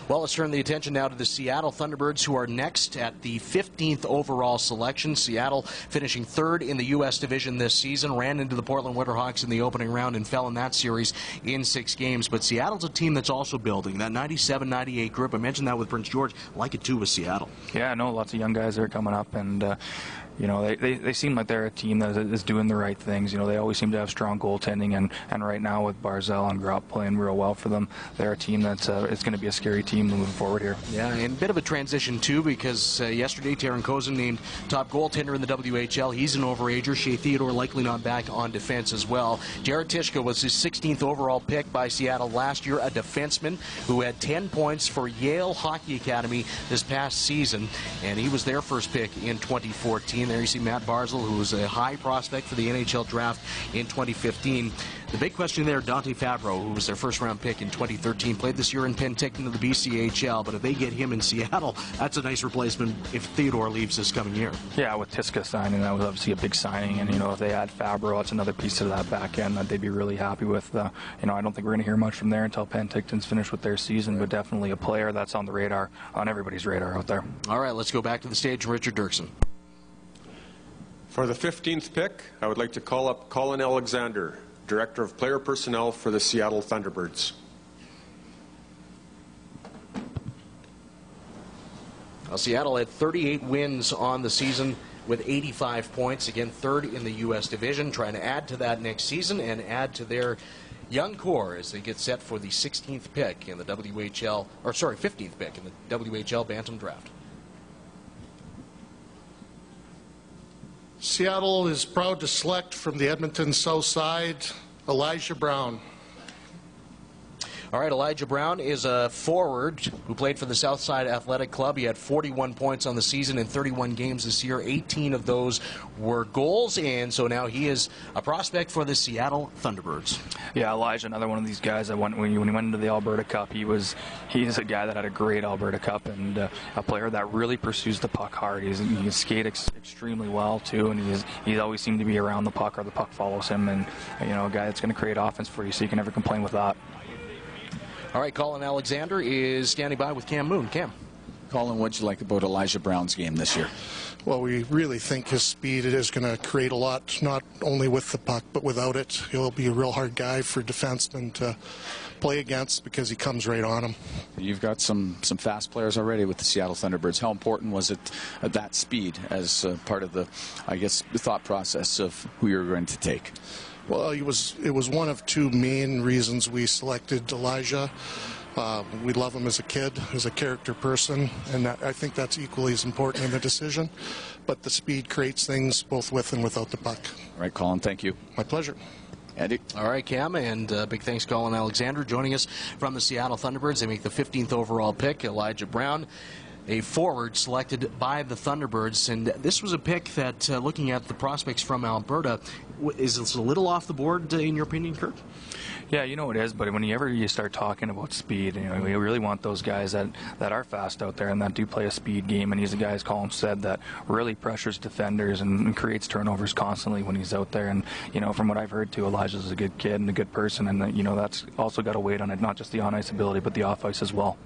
Well, let's turn the attention now to the Seattle Thunderbirds, who are next at the 15th overall selection. Seattle finishing third in the U.S. division this season, ran into the Portland Winterhawks in the opening round and fell in that series in 6 games. But Seattle's a team that's also building. That 97-98 group, I mentioned that with Prince George, like it too with Seattle. Yeah, I know lots of young guys that are coming up, and you know, they seem like they're a team that is doing the right things. You know, they always seem to have strong goaltending, and right now with Barzal and Gropp playing real well for them, they're a team that's it's going to be a scary team moving forward here. Yeah, and a bit of a transition too, because yesterday Taran Kozun named top goaltender in the WHL. He's an overager. Shea Theodore likely not back on defense as well. Jared Tishka was his 16th overall pick by Seattle last year, a defenseman who had 10 points for Yale Hockey Academy this past season, and he was their first pick in 2014. There you see Matt Barzal, who was a high prospect for the NHL draft in 2015. The big question there, Dante Fabro, who was their first-round pick in 2013, played this year in Penticton of the BCHL, but if they get him in Seattle, that's a nice replacement if Theodore leaves this coming year. Yeah, with Tishka signing, that was obviously a big signing, and, you know, if they add Fabro, that's another piece of that back end that they'd be really happy with. You know, I don't think we're going to hear much from there until Penticton's finished with their season, but definitely a player that's on the radar, on everybody's radar out there. All right, let's go back to the stage, Richard Dirksen. For the 15th pick, I would like to call up Colin Alexander, Director of Player Personnel for the Seattle Thunderbirds. Well, Seattle had 38 wins on the season with 85 points. Again, third in the U.S. division, trying to add to that next season and add to their young core as they get set for the 16th pick in the 15th pick in the WHL Bantam Draft. Seattle is proud to select from the Edmonton South Side, Elijah Brown. All right, Elijah Brown is a forward who played for the Southside Athletic Club. He had 41 points on the season in 31 games this year. 18 of those were goals, and so now he is a prospect for the Seattle Thunderbirds. Yeah, Elijah, another one of these guys that when he went into the Alberta Cup, he's a guy that had a great Alberta Cup, and a player that really pursues the puck hard. He can skate extremely well too, and he's always seemed to be around the puck, or the puck follows him, and you know, a guy that's going to create offense for you, so you can never complain with that. All right, Colin Alexander is standing by with Cam Moon. Cam. Colin, what'd you like about Elijah Brown's game this year? Well, we really think his speed is going to create a lot, not only with the puck, but without it. He'll be a real hard guy for defensemen to play against because he comes right on him. You've got some fast players already with the Seattle Thunderbirds. How important was it that speed as part of the, I guess, the thought process of who you're going to take? Well, it was one of 2 main reasons we selected Elijah. We love him as a kid, as a character person, and I think that's equally as important in the decision. But the speed creates things both with and without the puck. All right, Colin, thank you. My pleasure. Andy. All right, Cam, and big thanks, Colin Alexander, joining us from the Seattle Thunderbirds. They make the 15th overall pick, Elijah Brown, a forward selected by the Thunderbirds. And this was a pick that, looking at the prospects from Alberta, is this a little off the board, in your opinion, Kurt? Yeah, you know it is, but whenever you start talking about speed, you know, we really want those guys that are fast out there and that do play a speed game. And he's a guy, as Colin said, that really pressures defenders and creates turnovers constantly when he's out there. And, you know, from what I've heard, too, Elijah's a good kid and a good person, and, you know, that's also got a weight on it, not just the on-ice ability, but the off-ice as well.